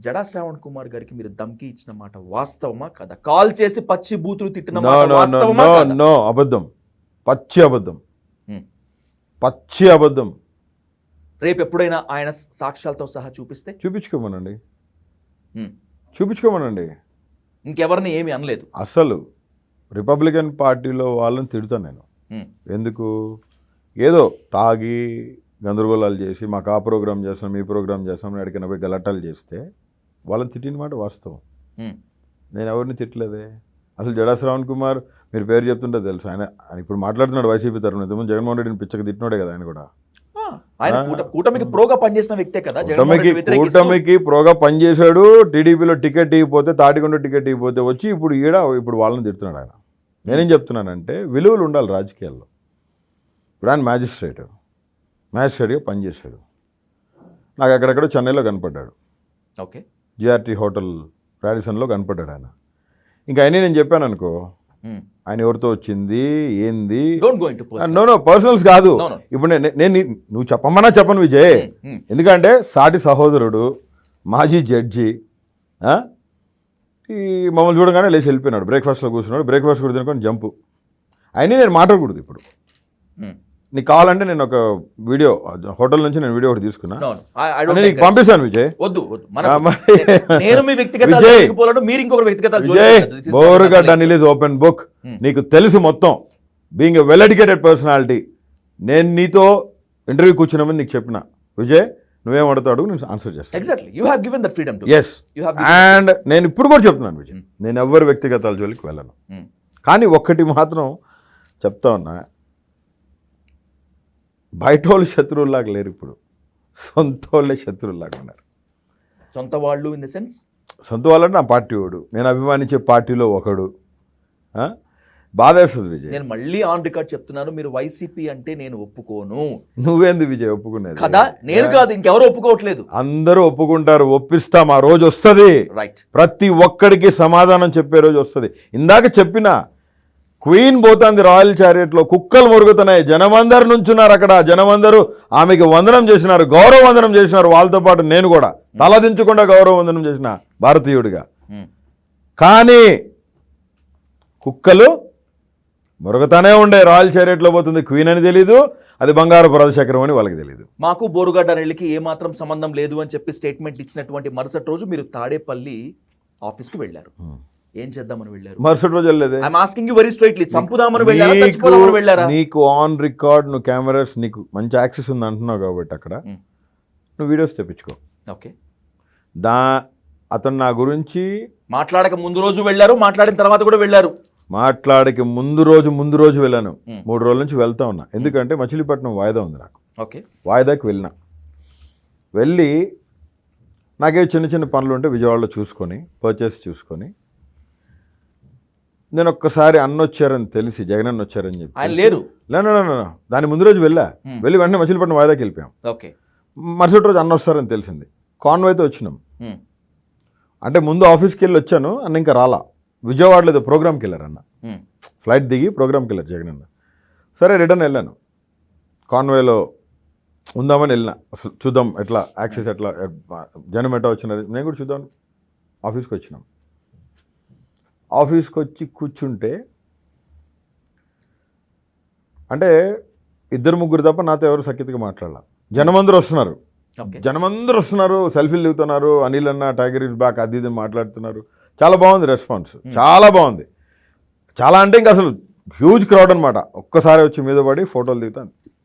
జడా శ్రావణ్ కుమార్ గారికి మీరు ధమ్కి ఇచ్చిన మాట వాస్తవమా కదా? కాల్ చేసి పచ్చి బూతులు తిట్టిన నో మాట నో వాస్తవమా నో కదా? నో అబద్ధం, పచ్చి అబద్ధం, హ్మ్. పచ్చి అబద్ధం. రేపు ఎప్పుడైనా ఆయన సాక్ష్యాలతో సహా చూపిస్తే చూపించుకోమనండి, హ్మ్. చూపించుకోమనండి. ఇంకెవరిని ఏమీ అనలేదు. అసలు రిపబ్లికన్ పార్టీలో వాళ్ళని తిడతాను నేను. హ్మ్. ఎందుకు? ఏదో తాగి గందరగోళాలు చేసి మాకు ఆ ప్రోగ్రామ్ చేస్తాం ఈ ప్రోగ్రామ్ చేస్తాం ఎక్కడికైనా పోయి గలటాలు చేస్తే వాళ్ళని తిట్టిన మాట వాస్తవం. హ్మ్. నేను ఎవరిని తిట్టలేదే. అసలు జడా శ్రావణ్ కుమార్ మీరు పేరు చెప్తుంటే తెలుసు, ఆయన ఇప్పుడు మాట్లాడుతున్నాడు వైసీపీ తరఫున. ఇంతకుముందు జగన్మోహన్ రెడ్డిని పిచ్చక తిట్టినోడే కదా ఆయన కూడా. ఆయన కూటమికి ప్రోగా పనిచేసిన వ్యక్తే కదా. జగన్మోహన్ రెడ్డి వ్యతిరేకిస్తూ కూటమికి ప్రోగా పనిచేశాడు. టీడీపీలో టికెట్ ఇవ్వకపోతే, తాటికొండ టికెట్ ఇవ్వకపోతే వచ్చి ఇప్పుడు వాళ్ళని తిడుతున్నాడు ఆయన. నేనేం చెప్తున్నానంటే విలువలు ఉండాలి రాజకీయాల్లో. ఇప్పుడు ఆయన మ్యాజిస్ట్రేట్గా పనిచేశాడు. నాకు అక్కడెక్కడో చెన్నైలో కనపడ్డాడు, ఓకే, జిఆర్టీ హోటల్ రాడిసన్లో కనపడ్డాడు ఆయన. ఇంకా అయినా నేను చెప్పాను అనుకో, ఆయన ఎవరితో వచ్చింది ఏంది, don't go into no personals కాదు. No, no. ఇప్పుడు నేను నువ్వు చెప్పమన్నా చెప్పను విజయ్, ఎందుకంటే సాటి సహోదరుడు, మాజీ జడ్జి, ఈ మమ్మల్ని చూడగానే లేచి వెళ్ళిపోయినాడు. బ్రేక్ఫాస్ట్లో కూర్చున్నాడు, బ్రేక్ఫాస్ట్ కూడా తినుకొని జంపు. అయినా నేను మాట్లాడకూడదు ఇప్పుడు. నీకు కావాలంటే నేను ఒక వీడియో హోటల్ నుంచి నేను వీడియో ఒకటి తీసుకున్నా, నీకు పంపిస్తాను విజయ్. వద్దు నేను మీ వ్యక్తిగత మీరు ఇంకొకరు వ్యక్తిగత Vijay, Borugadda Anil is open book. నీకు తెలుసు మొత్తం, being a well educated personality. నేను నీతో ఇంటర్వ్యూ కూర్చున్నామని నీకు చెప్పిన విజయ్, నువ్వేం అడుగుతాడు నేను ఆన్సర్ చేస్తాను. Exactly, you have given that freedom to us. And నేను ఇప్పుడు కూడా చెప్తున్నాను విజయ్, నేను ఎవరి వ్యక్తిగతాల జోలికి వెళ్ళను. కానీ ఒక్కటి మాత్రం చెప్తా ఉన్నా, బయట వాళ్ళు శత్రువులాగా లేరు, ఇప్పుడు సొంత వాళ్ళే శత్రువులాగా ఉన్నారు. సొంత వాళ్ళు ఇన్ ద సెన్స్, సొంత వాళ్ళంటే నా పార్టీ వాడు, నేను అభిమానించే పార్టీలో ఒకడు. బాధేస్తుంది విజయ్. నేను మళ్ళీ ఆన్ రికార్డ్ చెప్తున్నాను, మీరు వైసీపీ అంటే నేను ఒప్పుకోను. నువ్వేంది విజయ్ ఒప్పుకునేది కదా? నేను కాదు, ఇంకెవరు ఒప్పుకోవట్లేదు. అందరూ ఒప్పుకుంటారు, ఒప్పిస్తాం. ఆ రోజు వస్తుంది, రైట్. ప్రతి ఒక్కడికి సమాధానం చెప్పే రోజు వస్తుంది. ఇందాక చెప్పిన క్వీన్ పోతుంది రాయల్ చారియట్లో, కుక్కలు మురుగుతున్నాయి, జనమందరు నుంచున్నారు అక్కడ. జనమందరూ ఆమెకి వందనం చేసినారు, గౌరవ వందనం చేసినారు. వాళ్ళతో పాటు నేను కూడా తలదించకుండా గౌరవ వందనం చేసిన భారతీయుడిగా. కానీ కుక్కలు మురుగుతానే ఉండే. రాయల్ చారియట్లో పోతుంది క్వీన్ అని తెలీదు, అది బంగారు రాజశేఖరం అని వాళ్ళకి తెలియదు. మాకు బోరుగడ్డ అనిల్కి ఏమాత్రం సంబంధం లేదు అని చెప్పి స్టేట్మెంట్ ఇచ్చినటువంటి మరుసటి రోజు మీరు తాడేపల్లి ఆఫీస్కి వెళ్ళారు. ఏం చేద్దామని వెళ్ళారు? మరుసటి రోజు వెళ్ళలేదే. I'm asking you very straightly, చంపుదామని వెళ్ళారా, చచ్చిపోదామని వెళ్ళారా? నీకు ఆన్ రికార్డ్, నువ్వు కెమెరాస్, నీకు మంచి యాక్సెస్ ఉంది అంటున్నావు కాబట్టి అక్కడ నువ్వు వీడియోస్ తెప్పించుకో. ఓకే, అతను నా గురించి మాట్లాడక ముందు రోజు వెళ్ళారు, మాట్లాడిన తర్వాత కూడా వెళ్ళారు. మాట్లాడక ముందు రోజు వెళ్ళాను. 3 రోజుల నుంచి వెళ్తా ఉన్నా, ఎందుకంటే మచిలీపట్నం వాయిదా ఉంది నాకు. ఓకే, వాయిదాకి వెళ్ళి నాకే చిన్న చిన్న పనులు ఉంటే విజయవాడలో చూసుకొని, పర్చేస్ చూసుకొని, నేను ఒక్కసారి అన్న వచ్చారని తెలిసి, జగన్ అన్న వచ్చారని చెప్పి ఆయన లేరు. దాని ముందు రోజు వెళ్ళి వెంటనే మచిలీపట్నం వాయిదాకి వెళ్ళిపోయాం. ఓకే, మరుసటి రోజు అన్న వస్తారని తెలిసింది. కాన్వాయ్తో వచ్చినాం. అంటే ముందు ఆఫీస్కి వెళ్ళి వచ్చాను, అన్న ఇంకా రాలా. విజయవాడలో ఏదో ప్రోగ్రామ్కి వెళ్ళారు అన్న, ఫ్లైట్ దిగి ప్రోగ్రామ్కి వెళ్ళారు జగన్ అన్న. సరే రిటర్న్ వెళ్ళాను, కాన్వాయ్లో ఉందామని వెళ్ళిన. అసలు చూద్దాం ఎట్లా యాక్సెస్, ఎట్లా జనం ఎట్లా వచ్చినారు, నేను కూడా చూద్దాం. ఆఫీస్కి వచ్చినాం. ఆఫీస్కి వచ్చి కూర్చుంటే అంటే 2-3 తప్ప నాతో ఎవరు సఖ్యతగా మాట్లాడాల. జనమందరూ వస్తున్నారు, సెల్ఫీలు దిగుతున్నారు. అనిల్ అన్న టైగర్ ఇస్ బ్యాక్ అది ఇది మాట్లాడుతున్నారు. చాలా బాగుంది రెస్పాన్స్, చాలా బాగుంది. చాలా అంటే ఇంకా అసలు హ్యూజ్ క్రౌడ్ అనమాట. ఒక్కసారి వచ్చి మీద పడి ఫోటోలు దిగుతాను.